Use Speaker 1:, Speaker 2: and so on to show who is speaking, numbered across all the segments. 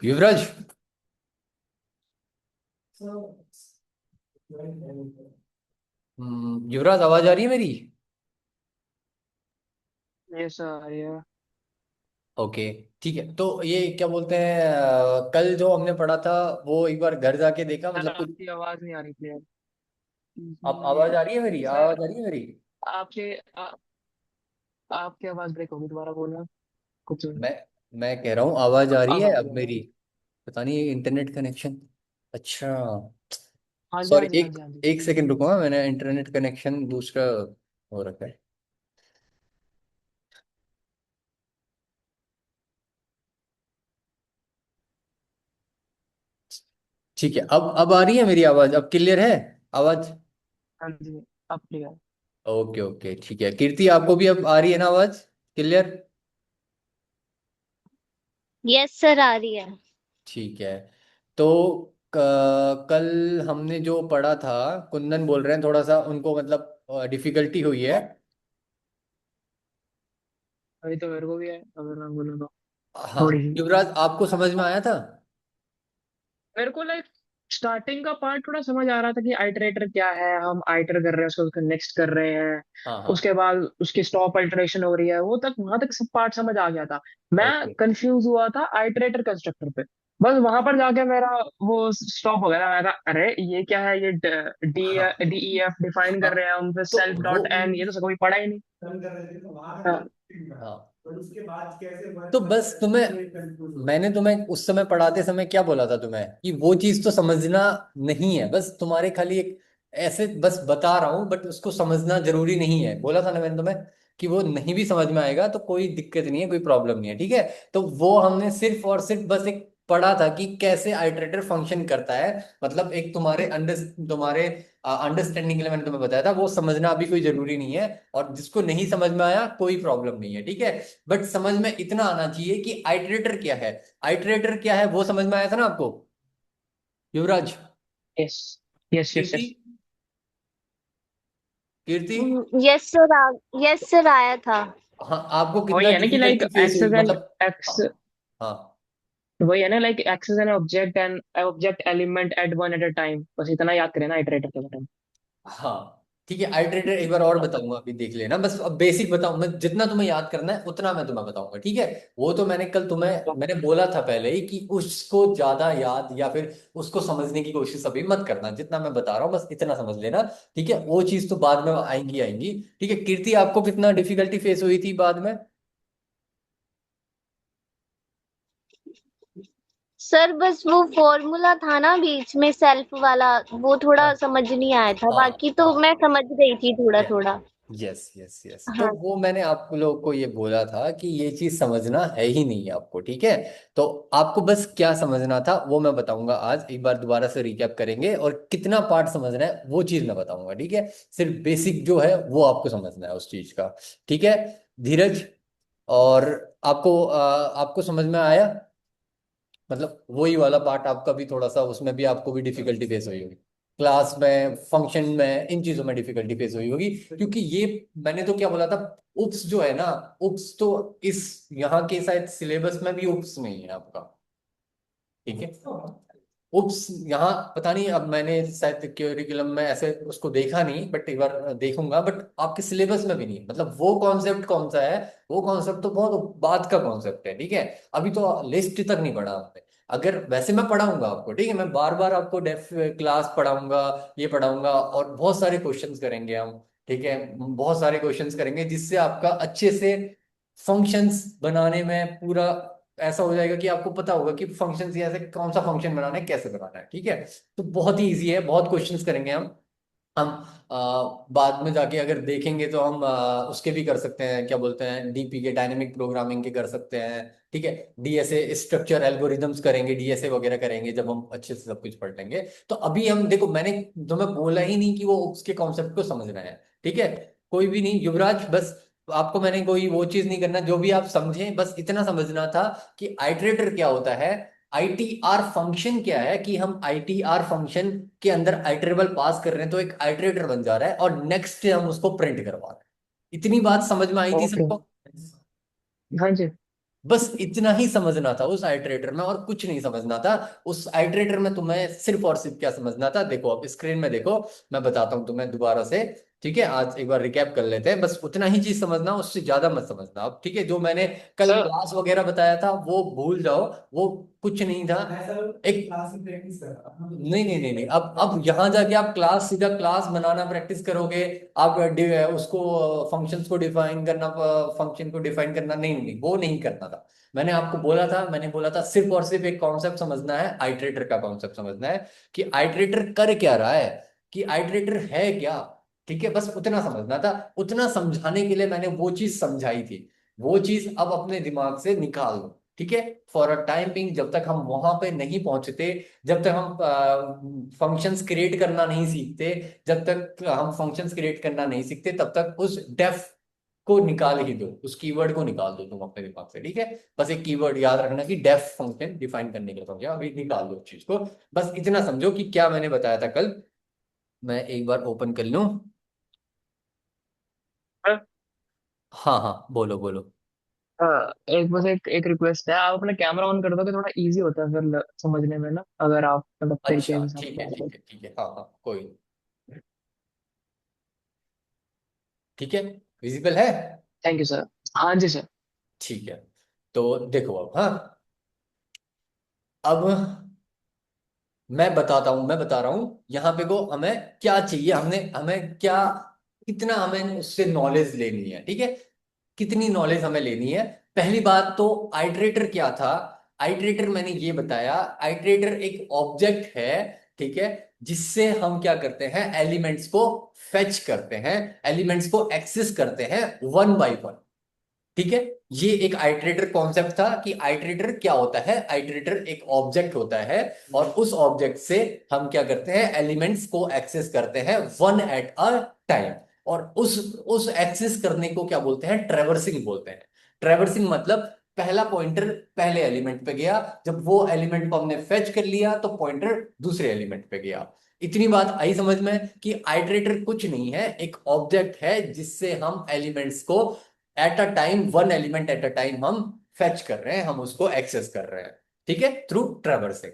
Speaker 1: युवराज। युवराज, आवाज आ रही है मेरी?
Speaker 2: यस सर ये
Speaker 1: ओके। ठीक है, तो ये क्या बोलते हैं, कल जो हमने पढ़ा था वो एक बार घर जाके देखा,
Speaker 2: सर
Speaker 1: मतलब कुछ।
Speaker 2: आपकी आवाज नहीं आ रही क्लियर।
Speaker 1: आप आवाज आ रही है मेरी?
Speaker 2: सर
Speaker 1: आवाज आ रही है मेरी?
Speaker 2: आपके आपकी आवाज ब्रेक होगी, दोबारा बोलना कुछ।
Speaker 1: मैं मैं कह रहा हूँ आवाज आ रही
Speaker 2: अब
Speaker 1: है
Speaker 2: आ रही
Speaker 1: अब
Speaker 2: है
Speaker 1: मेरी।
Speaker 2: आवाज।
Speaker 1: पता नहीं, ये इंटरनेट कनेक्शन। अच्छा।
Speaker 2: हाँ जी, हाँ
Speaker 1: सॉरी,
Speaker 2: जी, हाँ
Speaker 1: एक
Speaker 2: जी, हाँ जी।
Speaker 1: एक सेकंड रुको, हाँ, मैंने इंटरनेट कनेक्शन दूसरा हो रखा है। ठीक है, अब आ रही है मेरी आवाज? अब क्लियर है आवाज?
Speaker 2: हाँ जी, अब क्लियर।
Speaker 1: ओके ओके, ठीक है। कीर्ति, आपको भी अब आ रही है ना आवाज क्लियर?
Speaker 2: यस सर, आ रही है।
Speaker 1: ठीक है। तो कल हमने जो पढ़ा था, कुंदन बोल रहे हैं थोड़ा सा उनको मतलब डिफिकल्टी हुई है।
Speaker 2: अभी तो मेरे को भी है, अगर मैं बोलूँ तो
Speaker 1: हाँ।
Speaker 2: थोड़ी सी।
Speaker 1: युवराज, आपको समझ में आया था?
Speaker 2: मेरे को लाइक स्टार्टिंग का पार्ट थोड़ा समझ आ रहा था कि आइटरेटर क्या है, हम आइटर कर रहे हैं, उसको नेक्स्ट कर रहे हैं।
Speaker 1: हाँ हाँ।
Speaker 2: उसके बाद उसकी स्टॉप अल्टरेशन हो रही है, वो तक वहां तक सब पार्ट समझ आ गया था। मैं
Speaker 1: ओके।
Speaker 2: कंफ्यूज हुआ था आइटरेटर कंस्ट्रक्टर पे। बस वहां पर जाके मेरा वो स्टॉप हो गया था। मैं कहा अरे ये क्या है, ये डी
Speaker 1: हाँ
Speaker 2: डी ई एफ डिफाइन
Speaker 1: हाँ।
Speaker 2: कर रहे हैं हम, फिर
Speaker 1: तो
Speaker 2: सेल्फ
Speaker 1: वो,
Speaker 2: डॉट एन, ये तो कभी पढ़ा ही नहीं। हाँ।
Speaker 1: हाँ, तो बस तुम्हें, मैंने तुम्हें उस समय पढ़ाते समय क्या बोला था तुम्हें कि वो चीज तो समझना नहीं है, बस तुम्हारे खाली एक ऐसे बस बता रहा हूं, बट उसको समझना जरूरी नहीं है, बोला था ना मैंने तुम्हें कि वो नहीं भी समझ में आएगा तो कोई दिक्कत नहीं है, कोई प्रॉब्लम नहीं है, ठीक है। तो वो हमने सिर्फ और सिर्फ बस एक पढ़ा था कि कैसे आइटरेटर फंक्शन करता है, मतलब एक तुम्हारे अंडरस्टैंडिंग के लिए मैंने तुम्हें बताया था, वो समझना अभी कोई जरूरी नहीं है। और जिसको नहीं समझ में आया कोई प्रॉब्लम नहीं है, ठीक है। बट समझ में इतना आना चाहिए कि आइटरेटर क्या है। आइटरेटर क्या है वो समझ में आया था ना आपको, Yuvraj?
Speaker 2: Yes yes yes
Speaker 1: Kirti,
Speaker 2: yes.
Speaker 1: Kirti.
Speaker 2: Yes sir, yes sir आया था।
Speaker 1: हाँ, आपको कितना
Speaker 2: वही है ना कि लाइक
Speaker 1: डिफिकल्टी फेस
Speaker 2: एक्स
Speaker 1: हुई
Speaker 2: इज एन
Speaker 1: मतलब?
Speaker 2: एक्स,
Speaker 1: हाँ
Speaker 2: वही है ना like X is an object and object element at one at a time, बस इतना याद करें ना इटरेटर के बारे में।
Speaker 1: हाँ। ठीक है, आइटरेटर एक बार और बताऊंगा, अभी देख लेना, बस अब बेसिक बताऊं मैं, जितना तुम्हें याद करना है उतना मैं तुम्हें बताऊंगा, ठीक है। वो तो मैंने कल तुम्हें मैंने बोला था पहले ही कि उसको ज्यादा याद या फिर उसको समझने की कोशिश अभी मत करना, जितना मैं बता रहा हूँ बस इतना समझ लेना, ठीक है। वो चीज तो बाद में आएंगी आएंगी, ठीक है। कीर्ति, आपको कितना डिफिकल्टी फेस हुई थी बाद में?
Speaker 2: सर बस वो फॉर्मूला था ना बीच में सेल्फ वाला, वो थोड़ा
Speaker 1: हाँ
Speaker 2: समझ नहीं आया था,
Speaker 1: हाँ
Speaker 2: बाकी तो
Speaker 1: हाँ।
Speaker 2: मैं समझ गई थी थोड़ा थोड़ा।
Speaker 1: यस यस यस, तो
Speaker 2: हाँ।
Speaker 1: वो मैंने आप लोग को ये बोला था कि ये चीज समझना है ही नहीं है आपको, ठीक है। तो आपको बस क्या समझना था वो मैं बताऊंगा आज, एक बार दोबारा से रिकैप करेंगे, और कितना पार्ट समझना है वो चीज मैं बताऊंगा, ठीक है। सिर्फ बेसिक जो है वो आपको समझना है उस चीज का, ठीक है। धीरज, और आपको समझ में आया? मतलब वही वाला पार्ट आपका भी थोड़ा सा, उसमें भी आपको भी डिफिकल्टी फेस हुई होगी, क्लास में, फंक्शन में, इन चीजों में डिफिकल्टी फेस हुई होगी, क्योंकि ये मैंने तो क्या बोला था, उप्स जो है ना, उप्स तो इस यहाँ के शायद सिलेबस में भी उप्स नहीं है आपका, ठीक है। उप्स यहाँ पता नहीं, अब मैंने शायद क्यूरिकुलम में ऐसे उसको देखा नहीं, बट एक बार देखूंगा, बट आपके सिलेबस में भी नहीं है, मतलब वो कॉन्सेप्ट कौन सा है, वो कॉन्सेप्ट तो बहुत बाद का कॉन्सेप्ट है, ठीक है। अभी तो लिस्ट तक नहीं पढ़ा आपने। अगर वैसे मैं पढ़ाऊंगा आपको, ठीक है, मैं बार बार आपको डेफ क्लास पढ़ाऊंगा, ये पढ़ाऊंगा, और बहुत सारे क्वेश्चंस करेंगे हम, ठीक है। बहुत सारे क्वेश्चंस करेंगे जिससे आपका अच्छे से फंक्शंस बनाने में पूरा ऐसा हो जाएगा कि आपको पता होगा कि फंक्शन ऐसे कौन सा फंक्शन बनाना है, कैसे बनाना है, ठीक है। तो बहुत ही इजी है, बहुत क्वेश्चंस करेंगे हम बाद में जाके अगर देखेंगे तो हम उसके भी कर सकते हैं, क्या बोलते हैं, डीपी के, डायनेमिक प्रोग्रामिंग के कर सकते हैं, ठीक है। डीएसए स्ट्रक्चर एल्गोरिदम्स करेंगे, डीएसए वगैरह करेंगे जब हम अच्छे से सब कुछ पढ़ लेंगे। तो अभी हम देखो, मैंने तुम्हें बोला ही नहीं कि वो उसके कॉन्सेप्ट को समझना है, ठीक है। कोई भी नहीं युवराज, बस आपको मैंने कोई वो चीज नहीं करना, जो भी आप समझें बस इतना समझना था कि आइटरेटर क्या होता है, आईटीआर फंक्शन क्या है, कि हम आईटीआर फंक्शन के अंदर आइटरेबल पास कर रहे हैं तो एक आइटरेटर बन जा रहा है, और नेक्स्ट हम उसको प्रिंट करवा रहे हैं। इतनी बात समझ में आई थी
Speaker 2: ओके।
Speaker 1: सबको?
Speaker 2: हाँ जी।
Speaker 1: बस इतना ही समझना था उस आइट्रेटर में, और कुछ नहीं समझना था उस आइट्रेटर में। तुम्हें सिर्फ और सिर्फ क्या समझना था, देखो अब स्क्रीन में देखो, मैं बताता हूँ तुम्हें दोबारा से। ठीक है, आज एक बार रिकैप कर लेते हैं, बस उतना ही चीज समझना, उससे ज्यादा मत समझना अब। ठीक है, जो मैंने कल
Speaker 2: सर।
Speaker 1: क्लास वगैरह बताया था वो भूल जाओ, वो कुछ नहीं था। एक क्लास में प्रैक्टिस कर रहा था। नहीं नहीं नहीं नहीं, अब यहाँ जाके आप क्लास, सीधा क्लास बनाना प्रैक्टिस करोगे। आप उसको फंक्शंस को डिफाइन करना, फंक्शन को डिफाइन करना, नहीं नहीं वो नहीं करना था। मैंने आपको बोला था, मैंने बोला था सिर्फ और सिर्फ एक कॉन्सेप्ट समझना है, आइट्रेटर का कॉन्सेप्ट समझना है कि आइट्रेटर कर क्या रहा है, कि आइट्रेटर है क्या। ठीक है, बस उतना समझना था। उतना समझाने के लिए मैंने वो चीज समझाई थी, वो चीज अब अपने दिमाग से निकाल दो। ठीक है, फॉर अ टाइम बिंग, जब तक हम वहां पे नहीं पहुंचते, जब तक हम फंक्शंस क्रिएट करना नहीं सीखते, जब तक हम फंक्शंस क्रिएट करना नहीं सीखते, तब तक उस डेफ को निकाल ही दो, उस कीवर्ड को निकाल दो तुम अपने दिमाग से। ठीक है, बस एक कीवर्ड याद रखना कि डेफ फंक्शन डिफाइन करने के लिए समझा, अभी निकाल दो उस चीज को। बस इतना समझो कि क्या मैंने बताया था कल। मैं एक बार ओपन कर लूं। हाँ हाँ, बोलो बोलो।
Speaker 2: हाँ, एक बस एक रिक्वेस्ट है, आप अपना कैमरा ऑन कर दोगे थोड़ा इजी होता है फिर समझने में ना, अगर आप मतलब तरीके
Speaker 1: अच्छा
Speaker 2: के साथ
Speaker 1: ठीक है
Speaker 2: बात
Speaker 1: ठीक
Speaker 2: करो।
Speaker 1: है ठीक है, हाँ हाँ कोई नहीं। ठीक है, विजिबल है।
Speaker 2: Thank you sir. हाँ जी सर।
Speaker 1: ठीक है, तो देखो अब, हाँ, अब मैं बताता हूं, मैं बता रहा हूं यहाँ पे को हमें क्या चाहिए, हमने हमें क्या, कितना हमें उससे नॉलेज लेनी है। ठीक है, कितनी नॉलेज हमें लेनी है। पहली बात तो आइट्रेटर क्या था। आइट्रेटर मैंने ये बताया, आइट्रेटर एक ऑब्जेक्ट है, ठीक है, जिससे हम क्या करते हैं, एलिमेंट्स को फेच करते हैं, एलिमेंट्स को एक्सेस करते हैं वन बाय वन। ठीक है, ये एक आइट्रेटर कॉन्सेप्ट था कि आइट्रेटर क्या होता है। आइट्रेटर एक ऑब्जेक्ट होता है, और उस ऑब्जेक्ट से हम क्या करते हैं, एलिमेंट्स को एक्सेस करते हैं वन एट अ टाइम। और उस एक्सेस करने को क्या बोलते हैं, ट्रेवर्सिंग बोलते हैं। ट्रेवर्सिंग मतलब पहला पॉइंटर पहले एलिमेंट पे गया, जब वो एलिमेंट को हमने फेच कर लिया तो पॉइंटर दूसरे एलिमेंट पे गया। इतनी बात आई समझ में कि आइट्रेटर कुछ नहीं है, एक ऑब्जेक्ट है जिससे हम एलिमेंट्स को eight a time, one element eight a time हम फेच कर रहे हैं, हम उसको एक्सेस कर रहे हैं। ठीक है, थ्रू ट्रैवर्सिंग।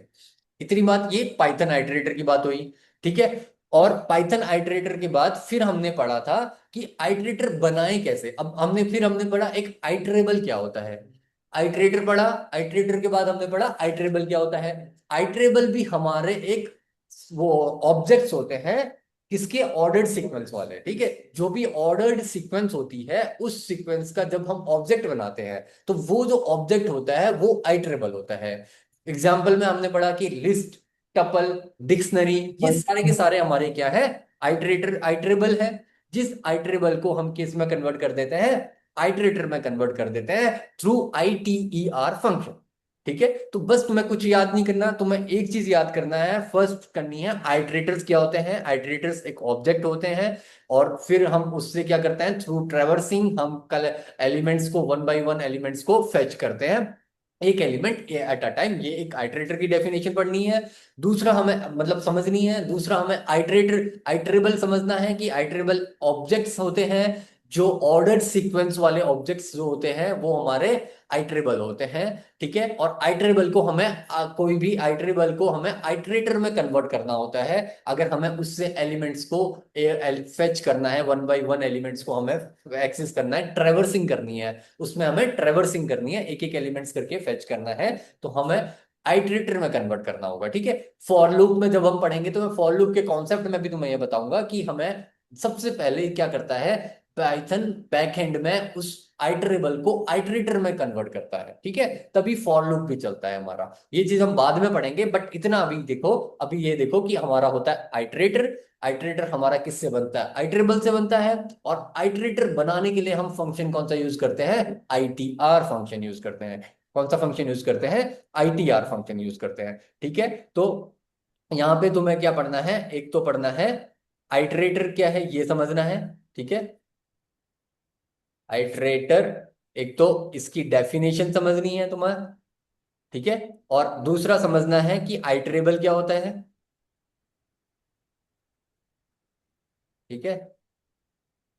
Speaker 1: इतनी बात, ये पाइथन आइटरेटर की बात हुई। ठीक है, और पाइथन आइटरेटर के बाद फिर हमने पढ़ा था कि आइटरेटर बनाए कैसे। अब हमने पढ़ा एक आइटरेबल क्या होता है। आइटरेटर पढ़ा, आइटरेटर के बाद हमने पढ़ा आइटरेबल क्या होता है। आइटरेबल भी हमारे एक वो ऑब्जेक्ट्स होते हैं, किसके, ऑर्डर्ड सीक्वेंस वाले। ठीक है, जो भी ऑर्डर्ड सीक्वेंस होती है, उस सीक्वेंस का जब हम ऑब्जेक्ट बनाते हैं, तो वो जो ऑब्जेक्ट होता है वो आइटरेबल होता है। एग्जाम्पल में हमने पढ़ा कि लिस्ट, टपल, डिक्शनरी, ये सारे के सारे हमारे क्या है, आइटरेबल है। जिस आइटरेबल को हम किस में कन्वर्ट कर देते हैं, आइटरेटर में कन्वर्ट कर देते हैं थ्रू ITER फंक्शन। ठीक है, तो बस तुम्हें कुछ याद नहीं करना, तुम्हें एक चीज याद करना है, फर्स्ट करनी है, आइटरेटर्स क्या होते हैं। आइटरेटर्स एक ऑब्जेक्ट होते हैं, और फिर हम उससे क्या करते हैं, थ्रू ट्रेवर्सिंग हम कल एलिमेंट्स को वन बाय वन एलिमेंट्स को फेच करते हैं, एक एलिमेंट एट अ टाइम। ये एक आइटरेटर की डेफिनेशन पढ़नी है। दूसरा हमें मतलब समझनी है, दूसरा हमें आइटरेबल समझना है कि आइटरेबल ऑब्जेक्ट्स होते हैं, जो ऑर्डर्ड सीक्वेंस वाले ऑब्जेक्ट्स जो होते हैं वो हमारे आइटरेबल होते हैं। ठीक है, और आइटरेबल को हमें कोई भी आइटरेबल को हमें आइटरेटर में कन्वर्ट करना होता है, अगर हमें उससे एलिमेंट्स को फेच करना है, वन बाय वन एलिमेंट्स को हमें एक्सेस करना है, ट्रेवर्सिंग करनी है, उसमें हमें ट्रेवर्सिंग करनी है, एक एक एलिमेंट्स करके फेच करना है, तो हमें आइटरेटर में कन्वर्ट करना होगा। ठीक है, फॉर लूप में जब हम पढ़ेंगे तो मैं फॉर लूप के कॉन्सेप्ट में भी तुम्हें यह बताऊंगा कि हमें सबसे पहले क्या करता है, पाइथन बैकएंड में उस आइटरेबल को आइटरेटर में कन्वर्ट करता है। ठीक है, तभी फॉर लूप भी चलता है हमारा। ये चीज हम बाद में पढ़ेंगे, बट इतना अभी देखो, अभी ये देखो कि हमारा होता है आइटरेटर। आइटरेटर हमारा किससे बनता है, आइटरेबल से बनता है। और आइटरेटर बनाने के लिए हम फंक्शन कौन सा यूज करते हैं, ITR फंक्शन यूज करते हैं। कौन सा फंक्शन यूज करते हैं, ITR फंक्शन यूज करते हैं। ठीक है, तो यहाँ पे तुम्हें क्या पढ़ना है, एक तो पढ़ना है आइटरेटर क्या है ये समझना है। ठीक है, आइटरेटर, एक तो इसकी डेफिनेशन समझनी है तुम्हें। ठीक है, और दूसरा समझना है कि आइटरेबल क्या होता है। ठीक है,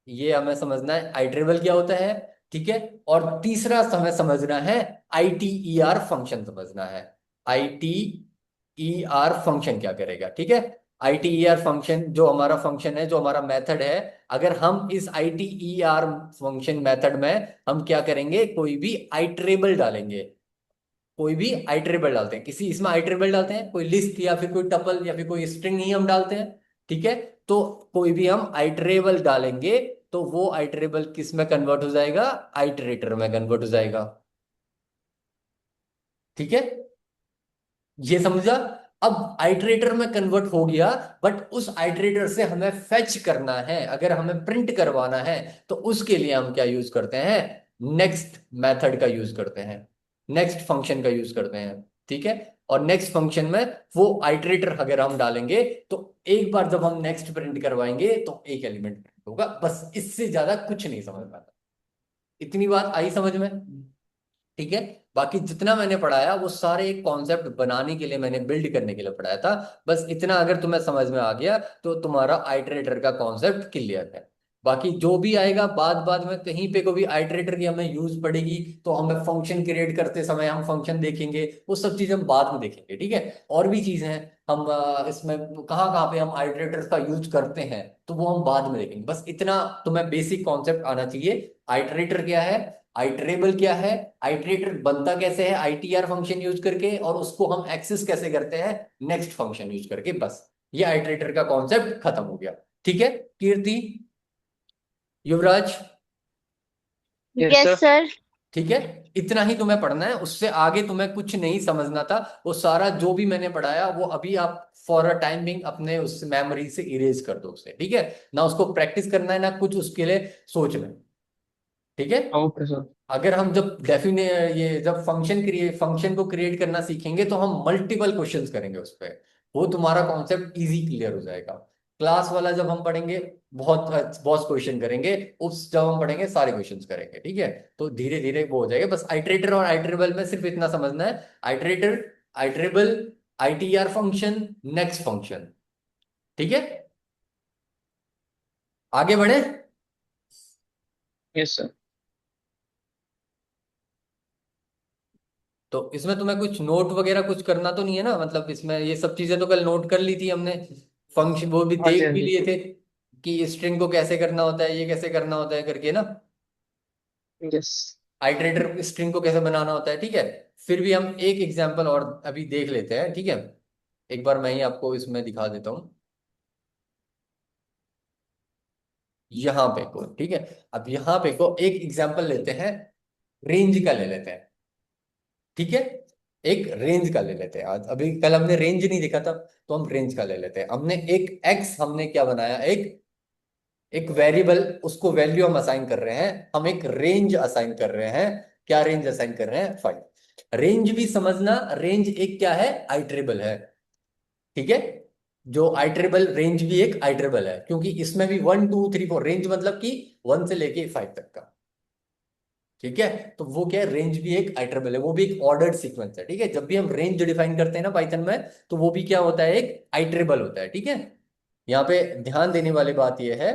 Speaker 1: ये हमें समझना है आइटरेबल क्या होता है। ठीक है। और तीसरा समय समझना है, ITER फंक्शन समझना है। ITER फंक्शन क्या करेगा, ठीक है। ITER फंक्शन जो हमारा फंक्शन है, जो हमारा मेथड है, अगर हम इस ITER फंक्शन मेथड में हम क्या करेंगे, कोई भी आइटरेबल डालेंगे, कोई भी आइटरेबल डालते हैं, किसी इसमें आइटरेबल डालते हैं, कोई लिस्ट या फिर कोई टपल या फिर कोई स्ट्रिंग ही हम डालते हैं, ठीक है। तो कोई भी हम आइटरेबल डालेंगे तो वो आइटरेबल किस में कन्वर्ट हो जाएगा, आइटरेटर में कन्वर्ट हो जाएगा, ठीक है। ये समझा। अब आइटरेटर में कन्वर्ट हो गया, बट उस आइटरेटर से हमें फेच करना है, अगर हमें प्रिंट करवाना है, तो उसके लिए हम क्या यूज करते हैं, नेक्स्ट मेथड का यूज करते हैं, नेक्स्ट फंक्शन का यूज करते हैं, ठीक है। और नेक्स्ट फंक्शन में वो आइटरेटर अगर हम डालेंगे, तो एक बार जब हम नेक्स्ट प्रिंट करवाएंगे तो एक एलिमेंट प्रिंट होगा, बस इससे ज्यादा कुछ नहीं समझ में आता। इतनी बात आई समझ में, ठीक है। बाकी जितना मैंने पढ़ाया वो सारे एक कॉन्सेप्ट बनाने के लिए, मैंने बिल्ड करने के लिए पढ़ाया था। बस इतना अगर तुम्हें समझ में आ गया तो तुम्हारा आइटरेटर का कॉन्सेप्ट क्लियर है। बाकी जो भी आएगा बाद बाद में कहीं पे को भी आइटरेटर की हमें यूज पड़ेगी, तो हमें फंक्शन क्रिएट करते समय हम फंक्शन देखेंगे, वो सब चीजें हम बाद में देखेंगे, ठीक है। और भी चीजें हैं, हम इसमें कहाँ कहाँ पे हम आइटरेटर का यूज करते हैं तो वो हम बाद में देखेंगे। बस इतना तुम्हें बेसिक कॉन्सेप्ट आना चाहिए, आइटरेटर क्या है, आइटरेबल क्या है, आइटरेटर बनता कैसे है ITR फंक्शन यूज करके, और उसको हम एक्सेस कैसे करते हैं नेक्स्ट फंक्शन यूज करके, बस ये आइटरेटर का कॉन्सेप्ट खत्म हो गया, ठीक है। कीर्ति, Yuvraj,
Speaker 2: yes
Speaker 3: yes
Speaker 2: sir.
Speaker 3: Sir.
Speaker 1: ठीक है। इतना ही तुम्हें पढ़ना है, उससे आगे तुम्हें कुछ नहीं समझना था। वो सारा जो भी मैंने पढ़ाया वो अभी आप फॉर अ टाइम बिंग अपने उस मेमोरी से इरेज कर दो उसे, ठीक है। ना उसको प्रैक्टिस करना है, ना कुछ उसके लिए सोचना है, ठीक है।
Speaker 2: Okay sir.
Speaker 1: अगर हम जब डेफिने ये जब फंक्शन को क्रिएट करना सीखेंगे तो हम मल्टीपल क्वेश्चंस करेंगे उस पर, वो तुम्हारा कॉन्सेप्ट इजी क्लियर हो जाएगा। क्लास वाला जब हम पढ़ेंगे बहुत बहुत क्वेश्चन करेंगे, उस जब हम पढ़ेंगे सारे क्वेश्चंस करेंगे, ठीक है। तो धीरे धीरे वो हो जाएगा। बस आइटरेटर और आइटरेबल में सिर्फ इतना समझना है, iterator, iterable, ITR function, next function, ठीक है। आगे बढ़े।
Speaker 2: Yes sir.
Speaker 1: तो इसमें तुम्हें कुछ नोट वगैरह कुछ करना तो नहीं है ना, मतलब इसमें ये सब चीजें तो कल नोट कर ली थी हमने, फंक्शन वो भी
Speaker 2: हाँ जी
Speaker 1: देख
Speaker 2: हाँ
Speaker 1: भी
Speaker 2: जी।
Speaker 1: लिए थे कि स्ट्रिंग को कैसे करना होता है, ये कैसे करना होता है करके ना,
Speaker 2: यस।
Speaker 1: आइटरेटर स्ट्रिंग को कैसे बनाना होता है, ठीक है। फिर भी हम एक एग्जांपल और अभी देख लेते हैं, ठीक है। एक बार मैं ही आपको इसमें दिखा देता हूँ, यहाँ पे को, ठीक है। अब यहाँ पे को एक एग्जांपल लेते हैं, रेंज का ले लेते हैं, ठीक है। एक रेंज का ले लेते हैं आज, अभी कल हमने रेंज नहीं देखा था, तो हम रेंज का ले लेते हैं। हमने एक एक्स हमने क्या बनाया, एक एक वेरिएबल, उसको वैल्यू हम असाइन कर रहे हैं, हम एक रेंज असाइन कर रहे हैं। क्या रेंज असाइन कर रहे हैं, 5। रेंज भी समझना, रेंज एक क्या है, आइटरेबल है, ठीक है। जो आइटरेबल रेंज भी एक आइटरेबल है, क्योंकि इसमें भी 1 2 3 4 रेंज मतलब कि 1 से लेके 5 तक का, ठीक है। तो वो क्या है, रेंज भी एक आइटरेबल है, वो भी एक ऑर्डर्ड सीक्वेंस है, ठीक है। जब भी हम रेंज डिफाइन करते हैं ना पाइथन में, तो वो भी क्या होता है, एक आइटरेबल होता है, ठीक है। यहाँ पे ध्यान देने वाली बात यह है,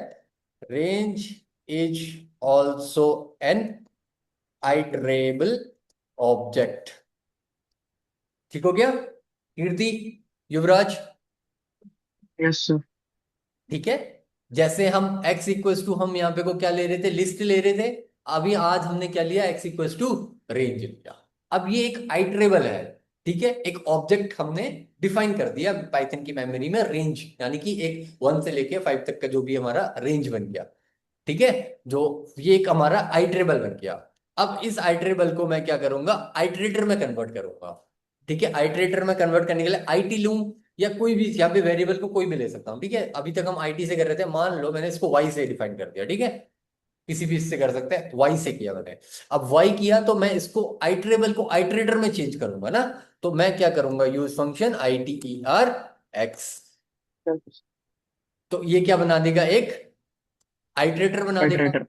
Speaker 1: range is also an iterable object, ठीक हो गया कीर्ति, युवराज,
Speaker 2: यस सर।
Speaker 1: ठीक है। जैसे हम x इक्वल्स टू, हम यहाँ पे को क्या ले रहे थे, लिस्ट ले रहे थे, अभी आज हमने क्या लिया, x इक्वल्स टू रेंज लिया। अब ये एक आइटरेबल है, ठीक है, एक ऑब्जेक्ट हमने डिफाइन कर दिया पाइथन की मेमोरी में, रेंज यानी कि एक 1 से लेके 5 तक का जो भी हमारा रेंज बन गया, ठीक है। जो ये एक हमारा आइटरेबल बन गया। अब इस आइटरेबल को मैं क्या करूंगा, आइटरेटर में कन्वर्ट करूंगा, ठीक है। आइटरेटर में कन्वर्ट करने के लिए आईटी लूं, या कोई भी यहाँ पे वेरिएबल को कोई भी ले सकता हूँ, ठीक है। अभी तक हम आईटी से कर रहे थे, मान लो मैंने इसको वाई से डिफाइन कर दिया, ठीक है। किसी भी इससे कर सकते हैं, वाई से किया मैंने। अब वाई किया तो मैं इसको आइटरेबल को आइटरेटर में चेंज करूंगा ना, तो मैं क्या करूंगा, यूज फंक्शन ITER x, तो ये क्या बना देगा, एक आइटरेटर बना देगा।
Speaker 2: आइटरेटर।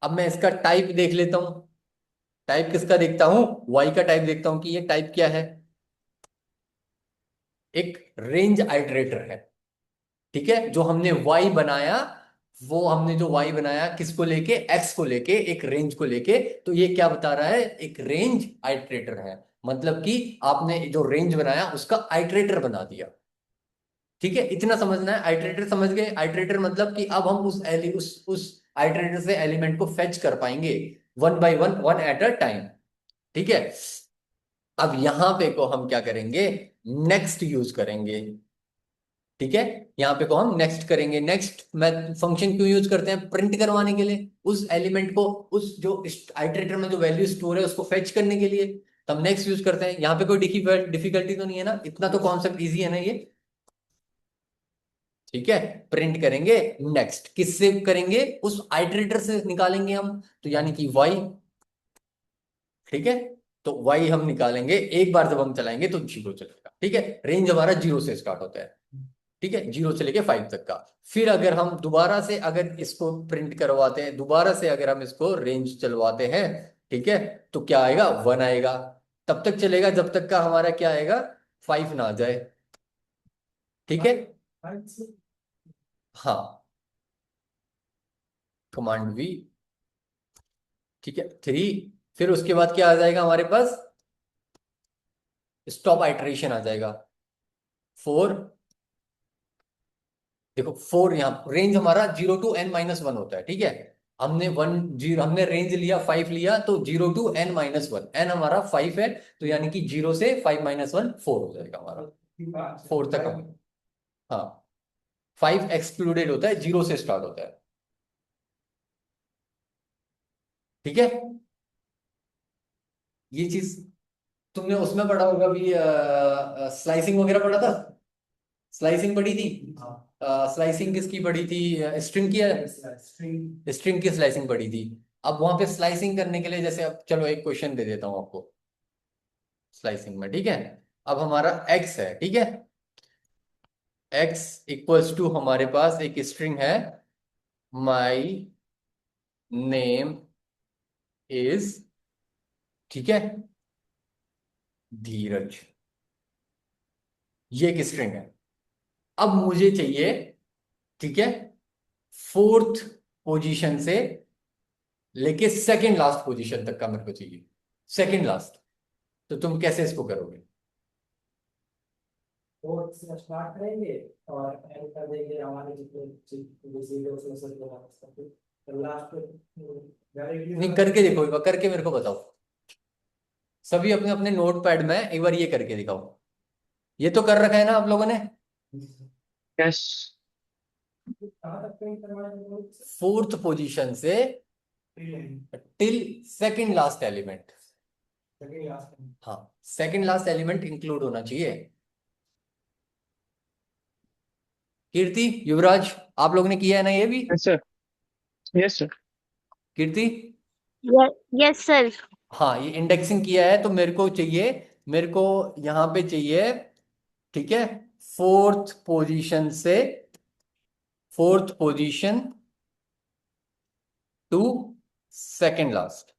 Speaker 1: अब मैं इसका टाइप देख लेता हूं, टाइप किसका देखता हूं, वाई का टाइप देखता हूं कि ये टाइप क्या है, एक रेंज आइटरेटर है, ठीक है। जो हमने वाई बनाया, वो हमने जो y बनाया किसको लेके, x को लेके, एक रेंज को लेके, तो ये क्या बता रहा है, एक रेंज आइट्रेटर है। मतलब कि आपने जो रेंज बनाया उसका आइट्रेटर बना दिया। ठीक है, इतना समझना है। आइट्रेटर समझ गए? आइट्रेटर मतलब कि अब हम उस आइट्रेटर से एलिमेंट को फेच कर पाएंगे one by one, one at a time. ठीक है। अब यहां पे को हम क्या करेंगे, नेक्स्ट यूज करेंगे। ठीक है, यहाँ पे को हम नेक्स्ट करेंगे। नेक्स्ट मैं फंक्शन क्यों यूज करते हैं, प्रिंट करवाने के लिए, उस एलिमेंट को, उस जो आइटरेटर में जो वैल्यू स्टोर है उसको फेच करने के लिए। तो हम नेक्स्ट यूज करते हैं। यहाँ पे कोई डिफिकल्टी तो नहीं है ना, इतना तो कॉन्सेप्ट इजी है ना ये। ठीक है, प्रिंट करेंगे नेक्स्ट, किससे करेंगे, उस आइटरेटर से निकालेंगे हम, तो यानी कि वाई। ठीक है, तो वाई हम निकालेंगे, एक बार जब हम चलाएंगे तो जीरो चलेगा। ठीक है, रेंज हमारा जीरो से स्टार्ट होता है। ठीक है, जीरो से लेके फाइव तक का। फिर अगर हम दोबारा से अगर इसको प्रिंट करवाते हैं, दोबारा से अगर हम इसको रेंज चलवाते हैं, ठीक है, तो क्या आएगा, वन आएगा। तब तक चलेगा जब तक का हमारा क्या आएगा, फाइव ना आ जाए। ठीक है, हाँ, कमांड वी। ठीक है, थ्री। फिर उसके बाद क्या आ जाएगा हमारे पास, स्टॉप आइटरेशन आ जाएगा, फोर। देखो फोर, यहाँ रेंज हमारा zero to n minus one होता है। ठीक है, हमने वन जीरो, हमने रेंज लिया फाइव लिया, तो zero to n minus one, n हमारा फाइव है, तो यानी कि जीरो से फाइव माइनस वन फोर हो जाएगा हमारा, फोर तक हम। हाँ, फाइव एक्सक्लूडेड होता है, जीरो से स्टार्ट होता है। ठीक है, ये चीज तुमने उसमें पढ़ा होगा भी, स्लाइसिंग वगैरह पढ़ा था, स्लाइसिंग पढ़ी थी। स्लाइसिंग किसकी पढ़ी थी, स्ट्रिंग की है, स्ट्रिंग की स्लाइसिंग पढ़ी थी। अब वहां पे स्लाइसिंग करने के लिए, जैसे अब चलो एक क्वेश्चन दे देता हूं आपको स्लाइसिंग में। ठीक है, अब हमारा एक्स है। ठीक है, एक्स इक्वल्स टू हमारे पास एक स्ट्रिंग है, माई नेम इज, ठीक है, धीरज। ये एक स्ट्रिंग है। अब मुझे चाहिए, ठीक है, फोर्थ पोजीशन से लेके सेकंड लास्ट पोजीशन तक का मेरे को चाहिए, सेकंड लास्ट। तो तुम कैसे इसको करोगे?
Speaker 3: फोर्थ से स्टार्ट करेंगे और एंड कर देंगे हमारे जितने जीरो से सब लास्ट डायरेक्टली
Speaker 1: नहीं, करके देखो एक बार, करके मेरे को बताओ। सभी अपने अपने नोट पैड में एक बार ये करके दिखाओ। ये तो कर रखा है ना आप लोगों ने,
Speaker 2: यस।
Speaker 3: कहाँ तक प्रिंट करवाएंगे
Speaker 1: फोर्थ पोजीशन से till second last element.
Speaker 3: Second last में
Speaker 1: हाँ, सेकंड लास्ट एलिमेंट इंक्लूड होना चाहिए। कीर्ति, युवराज, आप लोग ने किया है ना ये भी?
Speaker 2: Yes sir. Yes sir.
Speaker 1: Kirti,
Speaker 4: yes sir.
Speaker 1: हाँ, ये इंडेक्सिंग किया है, तो मेरे को चाहिए, मेरे को यहां पे चाहिए, ठीक है, फोर्थ पोजीशन से, fourth position to second last.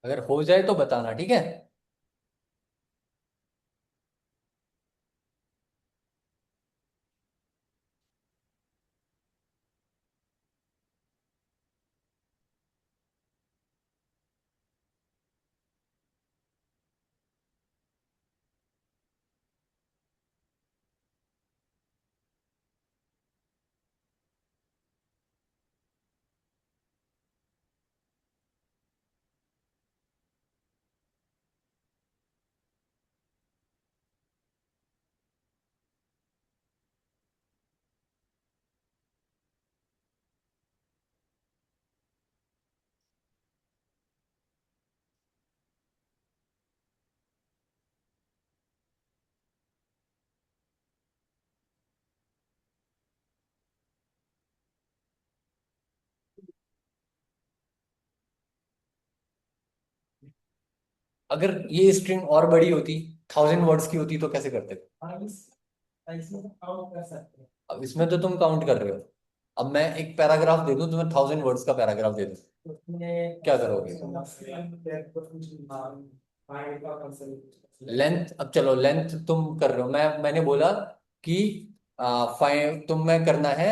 Speaker 1: अगर हो जाए तो बताना, ठीक है। अगर ये स्ट्रिंग और बड़ी होती, 1000 वर्ड्स की होती, तो कैसे करते थे?
Speaker 3: हाँ, इसमें तो काउंट कर सकते हैं।
Speaker 1: अब इसमें तो तुम काउंट कर रहे हो। अब मैं एक पैराग्राफ दे दूं तुम्हें, 1000 वर्ड्स का पैराग्राफ दे दूं,
Speaker 3: उसमें
Speaker 1: क्या करोगे? लेंथ, अब चलो लेंथ तुम कर रहे हो, मैंने बोला कि फाइव तुम में करना है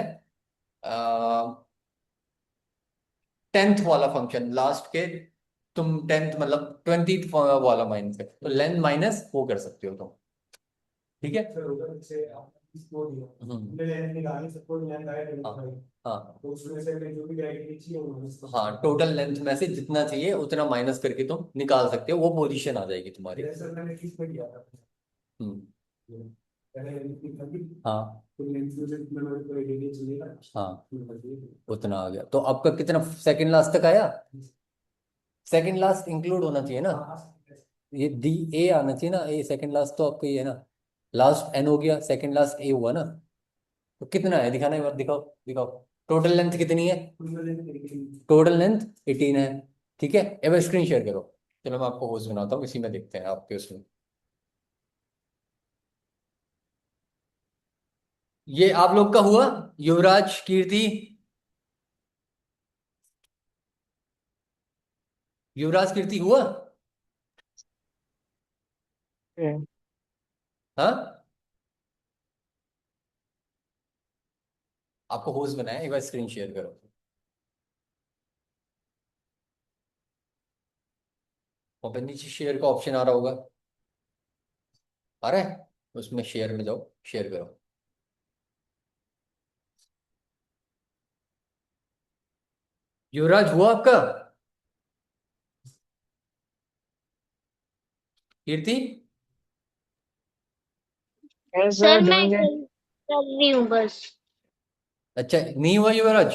Speaker 1: 10th वाला फंक्शन लास्ट के, तुम 10th मतलब 20th वाला माइनस है, तो लेंथ माइनस वो कर सकते हो तुम। ठीक है। हम्म। हाँ हाँ हाँ, टोटल लेंथ में से जितना चाहिए उतना माइनस करके तुम निकाल सकते हो, वो पोजीशन आ जाएगी तुम्हारी। हम्म। हाँ हाँ, उतना आ गया, तो आपका कितना सेकंड लास्ट तक आया? सेकंड लास्ट इंक्लूड होना चाहिए ना, ये डी ए आना चाहिए ना, ए सेकंड लास्ट तो आपका ये है ना, लास्ट एन हो गया, सेकंड लास्ट ए हुआ ना, तो कितना है दिखाना एक बार, दिखाओ दिखाओ। टोटल लेंथ कितनी है? टोटल लेंथ 18 है। ठीक है, एक बार स्क्रीन शेयर करो। चलो मैं आपको होस्ट बनाता हूँ, इसी में देखते हैं आपके उसमें। ये आप लोग का हुआ, युवराज, कीर्ति, युवराज कीर्ति हुआ? हाँ, आपको होस्ट बनाया, एक बार स्क्रीन शेयर करो। और फिर नीचे शेयर का ऑप्शन आ रहा होगा, आ रहा है, उसमें शेयर में जाओ, शेयर करो। युवराज हुआ आपका? कीर्ति?
Speaker 2: यस
Speaker 4: सर
Speaker 2: सर,
Speaker 4: मैं
Speaker 2: डूइंग इट।
Speaker 4: कर रही हूँ बस।
Speaker 1: अच्छा, नहीं हुआ युवराज?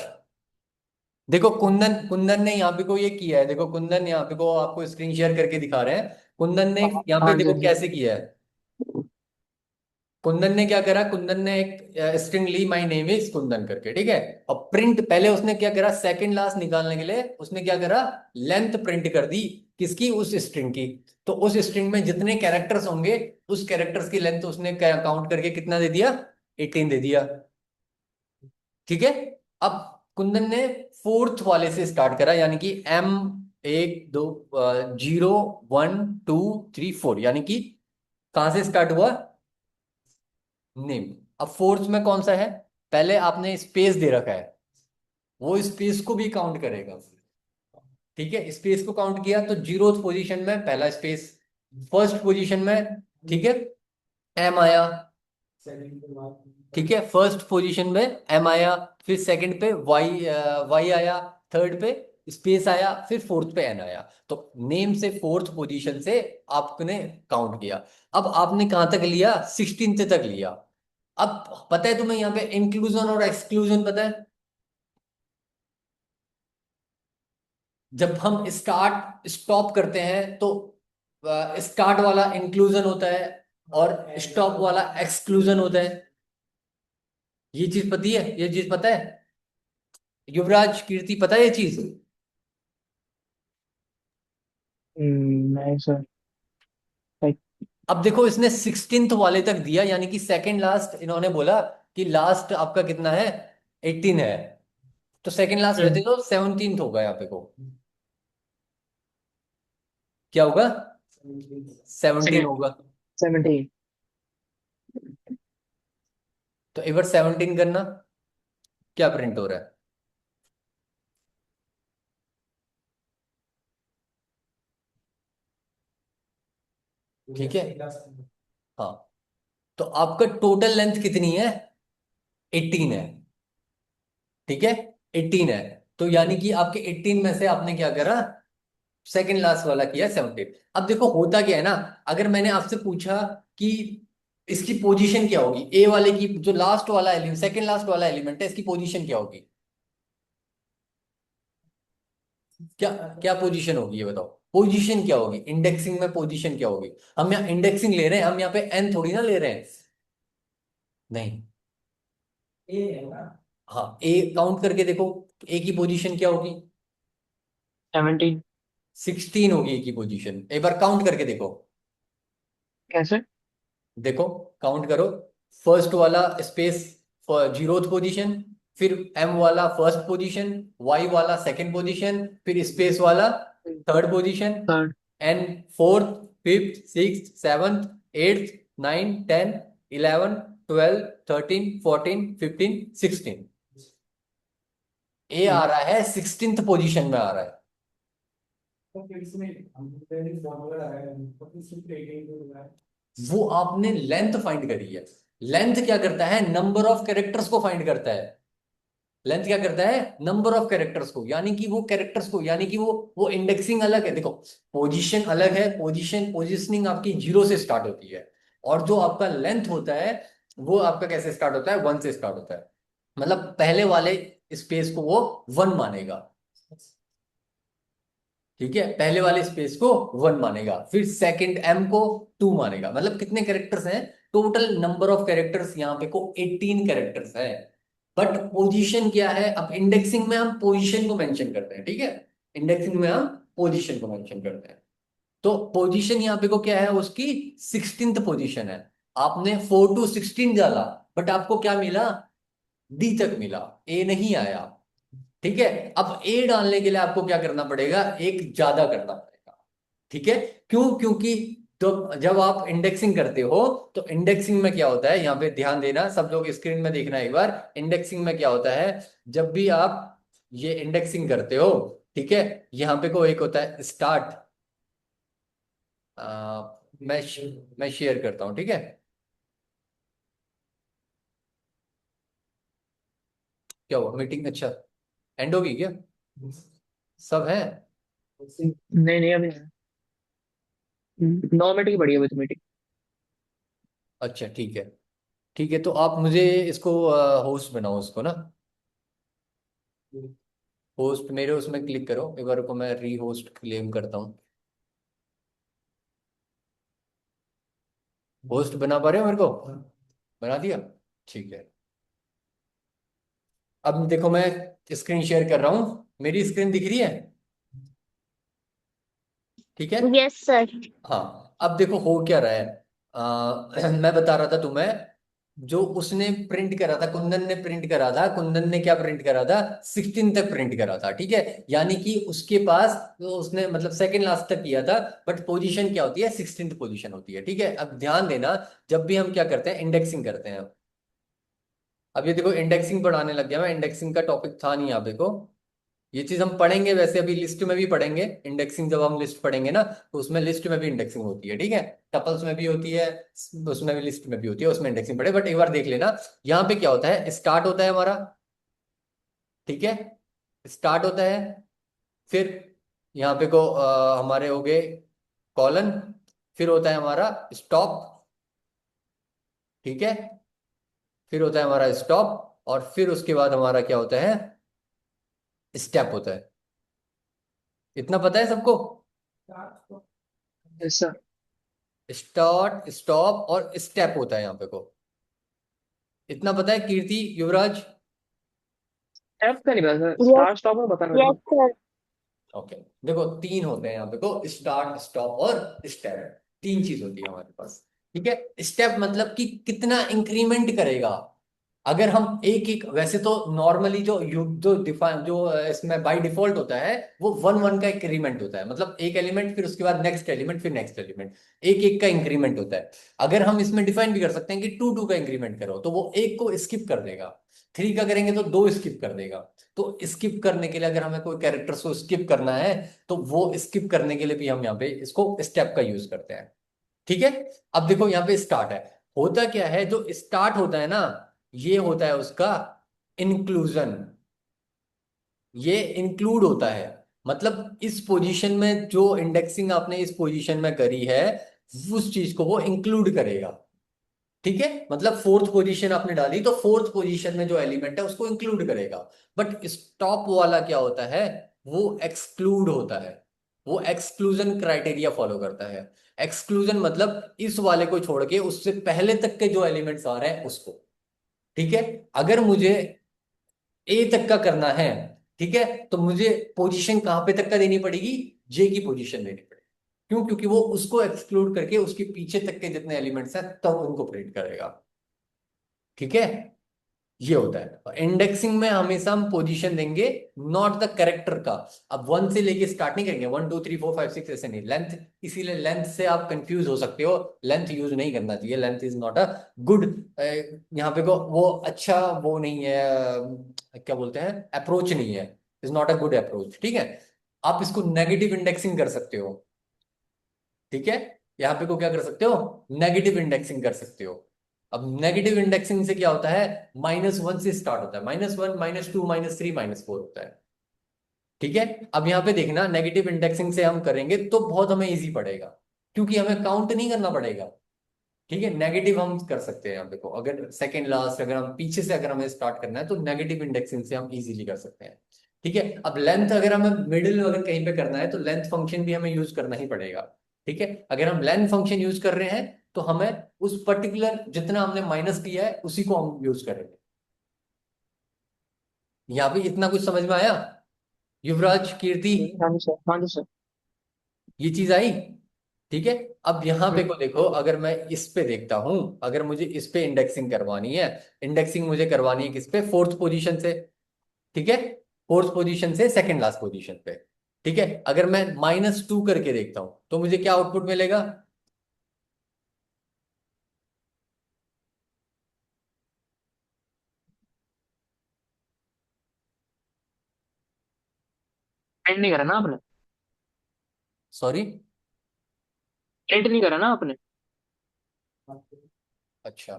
Speaker 1: देखो कुंदन, कुंदन ने यहाँ पे को ये किया है, देखो कुंदन यहाँ पे को आपको स्क्रीन शेयर करके दिखा रहे हैं। कुंदन ने यहाँ पे
Speaker 2: हाँ जी
Speaker 1: देखो
Speaker 2: जी।
Speaker 1: कैसे किया है। कुंदन ने क्या करा, कुंदन ने एक स्ट्रिंग ली, माय नेम इज कुंदन करके, ठीक है। और प्रिंट पहले उसने क्या करा, सेकंड लास्ट निकालने के लिए उसने क्या करा, लेंथ प्रिंट कर दी, किसकी, उस स्ट्रिंग की। तो उस स्ट्रिंग में जितने कैरेक्टर्स होंगे, उस कैरेक्टर्स की लेंथ उसने काउंट करके कितना दे दिया, 18 दे दिया। ठीक है। अब कुंदन ने फोर्थ वाले से स्टार्ट करा, यानी कि एम, एक दो, 0 1 2 3 4, यानी कि कहां से स्टार्ट हुआ, नेम। अब फोर्थ में कौन सा है, पहले आपने स्पेस दे रखा है, वो स्पेस को भी काउंट करेगा। ठीक है, स्पेस को काउंट किया तो 0th पोजीशन में पहला स्पेस, फर्स्ट पोजीशन में, ठीक है, एम आया। ठीक है, फर्स्ट पोजीशन में एम आया, फिर सेकंड पे वाई, वाई आया, थर्ड पे स्पेस आया, फिर फोर्थ पे एन आया। तो नेम से फोर्थ पोजीशन से आपने काउंट किया। अब आपने कहां तक लिया, 16th तक लिया। अब पता है तुम्हें यहाँ पे इंक्लूजन और एक्सक्लूजन पता है? जब हम स्टार्ट स्टॉप करते हैं तो स्टार्ट वाला इंक्लूजन होता है और स्टॉप वाला एक्सक्लूजन होता है। ये चीज पता है, ये चीज पता है? युवराज, कीर्ति, पता है ये चीज?
Speaker 2: नहीं सर। लाइक।
Speaker 1: अब देखो इसने 16th वाले तक दिया, यानी कि सेकंड लास्ट इन्होंने बोला कि लास्ट आपका कितना है, 18 है, तो सेकंड लास्ट रहते तो 17th होगा यहाँ पे को, क्या होगा, 17 होगा।
Speaker 2: 17।
Speaker 1: तो एक बार 17 करना, क्या प्रिंट हो रहा है? ठीक है। हाँ, तो आपका टोटल लेंथ कितनी है, 18 है। ठीक है, 18 है, तो यानी कि आपके 18 में से आपने क्या करा, सेकंड लास्ट वाला किया 17। अब देखो होता क्या है ना, अगर मैंने आपसे पूछा कि इसकी पोजीशन क्या होगी, ए वाले की जो लास्ट वाला एलिमेंट, सेकंड लास्ट वाला एलिमेंट है, इसकी पोजीशन क्या होगी, क्या क्या पोजीशन होगी ये बताओ, पोजीशन क्या होगी, इंडेक्सिंग में पोजीशन क्या होगी? हम यहाँ इंडेक्सिंग ले रहे हैं, हम यहाँ पे एन थोड़ी ना ले रहे हैं। नहीं,
Speaker 3: ए है ना।
Speaker 1: हाँ, ए काउंट करके देखो, ए की पोजीशन क्या होगी,
Speaker 2: 17।
Speaker 1: 16 होगी ए की पोजीशन, एक बार काउंट करके देखो।
Speaker 2: कैसे?
Speaker 1: देखो, काउंट करो। फर्स्ट वाला स्पेस जीरोथ पोजीशन, फिर एम वाला फर्स्ट पोजीशन, वाई वाला सेकंड पोजीशन, फिर स्पेस वाला third position,
Speaker 2: third.
Speaker 1: N fourth, fifth, six, seventh, eighth, nine, 10, 11, 12, 13, 14, 15, 16। A आ रहा है 16th पोजीशन में आ रहा है।
Speaker 3: तो फिर इसमें हम फॉर्मूला है तो इसमें क्रिएटिव होगा।
Speaker 1: वो आपने लेंथ फाइंड करी है। लेंथ क्या करता है? नंबर ऑफ कैरेक्टर्स को फाइंड करता है। लेंथ क्या करता है? नंबर ऑफ कैरेक्टर्स को, यानी कि वो कैरेक्टर्स को, यानी कि वो इंडेक्सिंग अलग है। देखो, पोजीशन अलग है। पोजीशनिंग आपकी 0 से स्टार्ट होती है, और जो आपका लेंथ होता है वो आपका कैसे स्टार्ट होता है? 1 से स्टार्ट होता है। मतलब पहले वाले स्पेस को वो 1 मानेगा। ठीक है, पहले वाले स्पेस को 1 मानेगा, फिर सेकंड एम को 2 मानेगा। मतलब कितने कैरेक्टर्स हैं? टोटल नंबर ऑफ कैरेक्टर्स यहाँ पे को 18 कैरेक्टर्स है। बट पोजीशन क्या है? अब इंडेक्सिंग में हम पोजीशन को मेंशन करते हैं, ठीक है। इंडेक्सिंग में हम पोजीशन को मेंशन करते हैं। तो पोजीशन यहाँ पे को क्या है? उसकी 16th पोजीशन है। आपने 4 to 16 डाला, बट आपको क्या मिला? डी तक मिला, ए नहीं आया। ठीक है, अब ए डालने के लिए आपको क्या करना पड़ेगा? एक ज्यादा करना पड़ेगा। ठीक है, क्यों? क्योंकि तो जब आप इंडेक्सिंग करते हो तो इंडेक्सिंग में क्या होता है, यहाँ पे ध्यान देना, सब लोग स्क्रीन में देखना एक बार। इंडेक्सिंग में क्या होता है? जब भी आप ये इंडेक्सिंग करते हो, ठीक है, यहाँ पे को एक होता है स्टार्ट। मैं मैं शेयर करता हूँ, ठीक है। क्या हुआ? मीटिंग अच्छा एंड होगी क्या? सब है?
Speaker 2: नहीं नहीं, अभी 9 मिनट की पड़ी है अभी तो मीटिंग।
Speaker 1: अच्छा ठीक है। ठीक है, तो आप मुझे इसको होस्ट बनाओ उसको ना। होस्ट मेरे उसमें क्लिक करो एक बार को, मैं री होस्ट क्लेम करता हूँ। होस्ट बना पा रहे हो मेरे को? बना दिया? ठीक है। अब देखो, मैं स्क्रीन शेयर कर रहा हूँ। मेरी स्क्रीन दिख रही है? ठीक है।
Speaker 4: Yes, sir.
Speaker 1: हाँ, अब देखो हो क्या रहा है। मैं बता रहा था तुम्हें, जो उसने प्रिंट करा था, कुंदन ने प्रिंट करा था। कुंदन ने क्या प्रिंट करा था? 16 तक प्रिंट करा था, ठीक है। यानी कि उसके पास, तो उसने मतलब सेकंड लास्ट तक किया था, बट पोजीशन क्या होती है? 16th पोजीशन होती है, ठीक है। अब ध्यान देना, जब भी हम क्या करते हैं? इंडेक्सिंग करते हैं। अब ये देखो, इंडेक्सिंग पढ़ाने लग गया मैं। इंडेक्सिंग का टॉपिक था नहीं यहाँ पे को। ये चीज हम पढ़ेंगे वैसे, अभी लिस्ट में भी पढ़ेंगे इंडेक्सिंग। जब हम लिस्ट पढ़ेंगे ना, तो उसमें लिस्ट में भी इंडेक्सिंग होती है, ठीक है। टपल्स में भी होती है, उसमें भी, लिस्ट में भी होती है, उसमें इंडेक्सिंग पढ़े। बट एक बार देख लेना, यहाँ पे क्या होता है? स्टार्ट होता है हमारा, ठीक है। स्टार्ट होता है, फिर यहाँ पे को हमारे हो गए कॉलन, फिर होता है हमारा स्टॉप, ठीक है। फिर होता है हमारा स्टॉप, और फिर उसके बाद हमारा क्या होता है? स्टेप होता है। इतना पता है सबको?
Speaker 2: Yes sir.
Speaker 1: स्टार्ट, स्टॉप और स्टेप होता है यहाँ पे को। इतना पता है कीर्ति, युवराज?
Speaker 2: स्टेप का नहीं पता सर,
Speaker 4: Yes,
Speaker 2: स्टार्ट स्टॉप में बता रहा
Speaker 4: yes,
Speaker 2: हूँ।
Speaker 4: sir.
Speaker 1: ओके। देखो, 3 होते हैं यहाँ पे को, स्टार्ट, स्टॉप और स्टेप। 3 चीज होती है हमारे पास, ठीक है। स्टेप मतलब कि कितना इंक्रीमेंट करेगा। अगर हम एक एक, वैसे तो नॉर्मली जो डिफाइन, जो इसमें बाय डिफॉल्ट होता है, वो 1 1 का इंक्रीमेंट होता है। मतलब एक एलिमेंट, फिर उसके बाद नेक्स्ट एलिमेंट, फिर नेक्स्ट एलिमेंट, एक एक का इंक्रीमेंट होता है। अगर हम इसमें डिफाइन भी कर सकते हैं कि 2 2 का इंक्रीमेंट करो, तो वो एक को स्किप कर देगा। 3 का करेंगे तो 2 स्किप कर देगा। तो स्किप करने के लिए, अगर हमें कोई कैरेक्टर्स को स्किप करना है, तो वो स्किप करने के लिए भी हम यहाँ पे इसको स्टेप का यूज करते हैं, ठीक है। अब देखो, यहाँ पे स्टार्ट है। होता क्या है? जो स्टार्ट होता है ना, ये होता है उसका इंक्लूजन। ये इंक्लूड होता है, मतलब इस पोजीशन में जो इंडेक्सिंग आपने इस पोजीशन में करी है, उस चीज को वो इंक्लूड करेगा, ठीक है। मतलब फोर्थ पोजीशन आपने डाली, तो फोर्थ पोजीशन में जो एलिमेंट है उसको इंक्लूड करेगा। बट स्टॉप वाला क्या होता है? वो एक्सक्लूड होता है। वो एक्सक्लूजन क्राइटेरिया फॉलो करता है। एक्सक्लूजन मतलब इस वाले को छोड़ के उससे पहले तक के जो एलिमेंट्स आ रहे हैं उसको, ठीक है। अगर मुझे ए तक का करना है, ठीक है, तो मुझे पोजीशन कहां पे तक का देनी पड़ेगी? जे की पोजीशन लेनी पड़ेगी। क्यों? क्योंकि वो उसको एक्सक्लूड करके उसके पीछे तक के जितने एलिमेंट्स हैं तब उनको प्रिंट करेगा। ठीक है, ये होता है। इंडेक्सिंग में हमेशा हम पोजीशन देंगे, नॉट द कैरेक्टर का। अब वन से लेके स्टार्ट नहीं करेंगे, 1 2 3 4 5 6 ऐसे नहीं, लेंथ। इसीलिए लेंथ से आप कंफ्यूज हो सकते हो, लेंथ यूज नहीं करना चाहिए, length is not a good, यहाँ पे को वो अच्छा वो नहीं है, क्या बोलते हैं, अप्रोच नहीं है, is not a good approach. ठीक है, आप इसको नेगेटिव इंडेक्सिंग कर सकते हो। ठीक है, यहाँ पे को क्या कर सकते हो, नेगेटिव इंडेक्सिंग कर सकते हो। अब नेगेटिव इंडेक्सिंग से क्या होता है, -1 से स्टार्ट होता है, -1 -2 -3 -4 होता है। ठीक है, अब यहाँ पे देखना, नेगेटिव इंडेक्सिंग से हम करेंगे तो बहुत हमें इजी पड़ेगा, क्योंकि हमें काउंट नहीं करना पड़ेगा। ठीक है, नेगेटिव हम कर सकते हैं यहाँ पे को, अगर सेकंड लास्ट अगर हम पीछे से अगर हमें स्टार्ट करना है तो नेगेटिव इंडेक्सिंग से हम इजीली कर सकते हैं। ठीक है, अब लेंथ अगर हमें मिडिल अगर कहीं पे करना है तो लेंथ फंक्शन भी हमें यूज करना ही पड़ेगा। ठीक है, अगर हम लेंथ फंक्शन यूज कर रहे हैं तो हमें उस पर्टिकुलर जितना हमने माइनस किया है उसी को हम यूज करेंगे। यहाँ पे इतना कुछ समझ में आया, युवराज, कीर्ति?
Speaker 2: हाँ जी सर, हाँ जी सर।
Speaker 1: ये चीज आई? ठीक है, अब यहाँ पे को देखो, अगर मैं इस पे देखता हूं, अगर मुझे इस पे इंडेक्सिंग करवानी है, इंडेक्सिंग मुझे करवानी है किस पे, फोर्थ पोजीशन से। ठीक है, फोर्थ पोजीशन से सेकंड लास्ट पोजीशन पे। ठीक है, अगर मैं -2 करके देखता हूं तो मुझे क्या आउटपुट मिलेगा?
Speaker 2: प्रिंट नहीं करा ना आपने?
Speaker 1: सॉरी?
Speaker 2: प्रिंट नहीं करा ना आपने?
Speaker 1: अच्छा,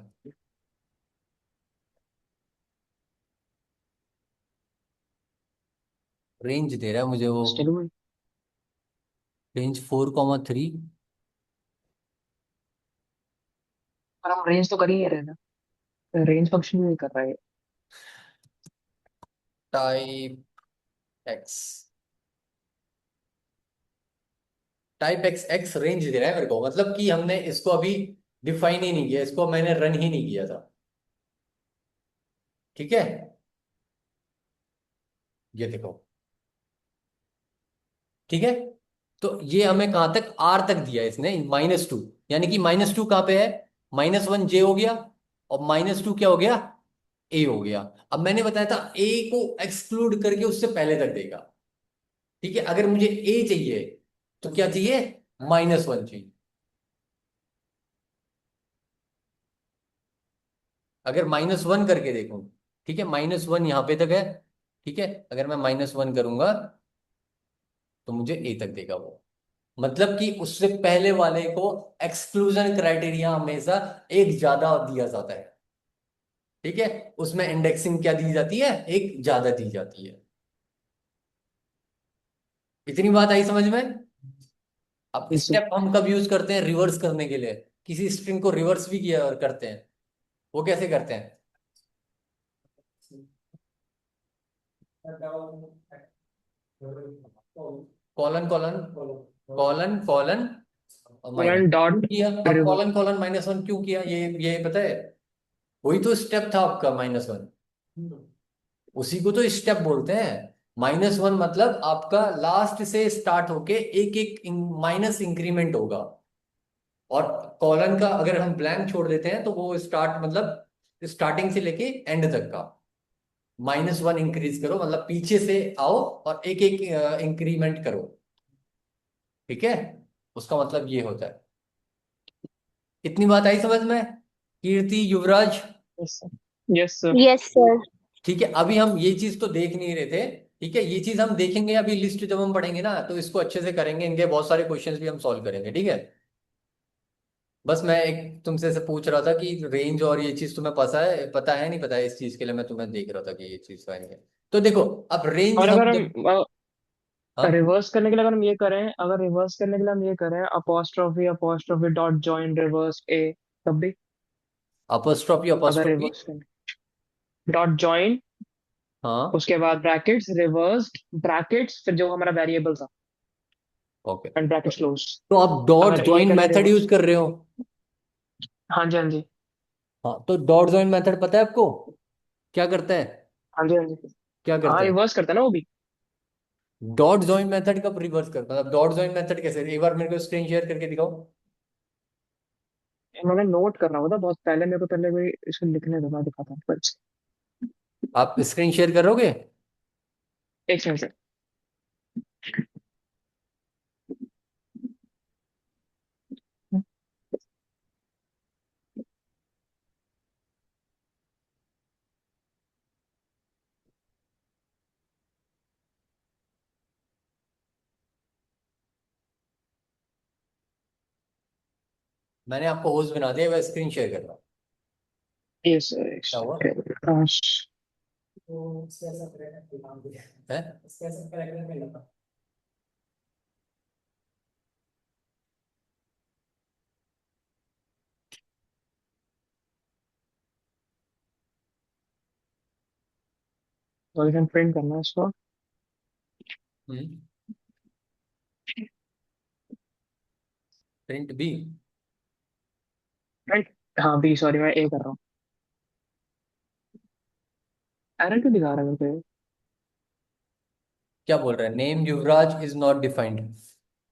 Speaker 1: रेंज दे रहा है मुझे वो,
Speaker 2: स्टिल में।
Speaker 1: रेंज 4,3।
Speaker 2: पर हम रेंज तो कर ही रहे हैं ना, रेंज फंक्शन नहीं कर रहा है।
Speaker 1: Type X, type X X range दे रहा है मेरे को, मतलब कि हमने इसको अभी डिफाइन ही नहीं किया, इसको मैंने रन ही नहीं किया था। ठीक है, ये देखो। ठीक है, तो ये हमें कहां तक, आर तक दिया है इसने, -2, यानी कि -2 कहां पे है, -1 जे हो गया, और -2 क्या हो गया, ए हो गया। अब मैंने बताया था ए को एक्सक्लूड करके उससे पहले तक देगा। ठीक है, अगर मुझे ए चाहिए तो क्या चाहिए, -1 चाहिए। अगर -1 करके देखूं, ठीक है, -1 यहां पे तक है। ठीक है, अगर मैं -1 करूंगा तो मुझे ए तक देगा वो, मतलब कि उससे पहले वाले को एक्सक्लूजन क्राइटेरिया हमेशा एक ज्यादा दिया जाता है। ठीक है, उसमें इंडेक्सिंग क्या दी जाती है, एक ज्यादा दी जाती है। इतनी बात आई समझ में? अब
Speaker 2: इस
Speaker 1: स्टेप हम कब यूज करते हैं, रिवर्स करने के लिए, किसी स्ट्रिंग को रिवर्स भी किया और करते हैं, वो कैसे करते हैं, कॉलन कॉलन, कॉलन कॉलन और माइनस
Speaker 2: डॉट
Speaker 1: किया। अब
Speaker 2: रिवर्स।
Speaker 1: कॉलन कॉलन -1 क्यों किया, ये पता है? वही तो स्टेप था आपका, -1, उसी को तो स्टेप बोलते हैं। -1 मतलब आपका लास्ट से स्टार्ट होके एक एक माइनस इंक्रीमेंट होगा, और कॉलन का अगर हम ब्लैंक छोड़ देते हैं तो वो स्टार्ट मतलब स्टार्टिंग से लेके एंड तक का, -1 इंक्रीज करो, मतलब पीछे से आओ और एक एक इंक्रीमेंट करो। ठीक है, उसका मतलब ये होता है। इतनी बात आई समझ में, Kirti, Yuvraj?
Speaker 2: Yes sir, yes sir.
Speaker 4: Yes, sir.
Speaker 1: ठीक है, अभी हम ये चीज तो देख नहीं रहे थे। ठीक है, ये चीज हम देखेंगे अभी, लिस्ट जब हम पढ़ेंगे ना तो इसको अच्छे से करेंगे, इनके बहुत सारे क्वेश्चंस भी हम सॉल्व करेंगे। ठीक है, बस मैं एक तुमसे से पूछ रहा था कि रेंज और ये चीज तुम्हें पता है नहीं पता है, इस चीज के लिए मैं तुम्हें देख रहा था कि ये चीज फाइन है। तो देखो, अब रेंज
Speaker 2: और
Speaker 1: हम
Speaker 2: अगर
Speaker 1: जब,
Speaker 2: हम
Speaker 1: हाँ,
Speaker 2: रिवर्स करने के लिए, अगर हम ये करें, अगर रिवर्स करने के लिए हम ये करें apostrophe apostrophe dot join reverse A, तब भी?
Speaker 1: अपोस्ट्रोफी
Speaker 2: अगर
Speaker 1: अपोस्ट्रोफी,
Speaker 2: रिवर्स करें डॉट जॉइन,
Speaker 1: हाँ,
Speaker 2: उसके बाद ब्रैकेट्स रिवर्स्ड ब्रैकेट्स, फिर जो हमारा वेरिएबल था,
Speaker 1: ओके।
Speaker 2: एंड
Speaker 1: तो,
Speaker 2: ब्रैकेट्स क्लोज।
Speaker 1: तो आप डॉट
Speaker 2: अगर ए
Speaker 1: ज्वाइन
Speaker 2: करें
Speaker 1: मेथड यूज
Speaker 2: रिवर्स।
Speaker 1: कर रहे हो?
Speaker 2: हाँ जी, हाँ जी।
Speaker 1: हाँ, तो डॉट ज्वाइन मेथड पता है आपको क्या करता है,
Speaker 2: हाँ जी, हाँ जी।
Speaker 1: क्या
Speaker 2: हाँ,
Speaker 1: करता है?
Speaker 2: रिवर्स करता है ना वो भी।
Speaker 1: डॉट जॉइन मेथड कब रिवर्स कर, मतलब डॉट जॉइन मेथड कैसे, एक बार मेरे को स्क्रीन शेयर करके दिखाओ।
Speaker 2: मैंने नोट करना होता बहुत पहले, मेरे को पहले भी इसको लिखने दो, मैं दिखाता हूँ बस।
Speaker 1: आप स्क्रीन शेयर करोगे?
Speaker 2: एक सेकंड से।
Speaker 1: मैंने आपको होस्ट बना दिया, मैं स्क्रीन शेयर कर रहा हूँ।
Speaker 2: Yes sir.
Speaker 1: क्या हुआ
Speaker 3: तो इसके ऐसा करेगा कि नाम दिया,
Speaker 1: है?
Speaker 3: इसके ऐसा करेगा नहीं लगा।
Speaker 2: सॉल्यूशन प्रिंट करना है इसको।
Speaker 1: Print B?
Speaker 2: राइट। हाँ बी, सॉरी मैं ए कर रहा हूँ। एरर क्यों दिखा रहा है मेरे को?
Speaker 1: क्या बोल रहा है? Name Yuvraj is not defined.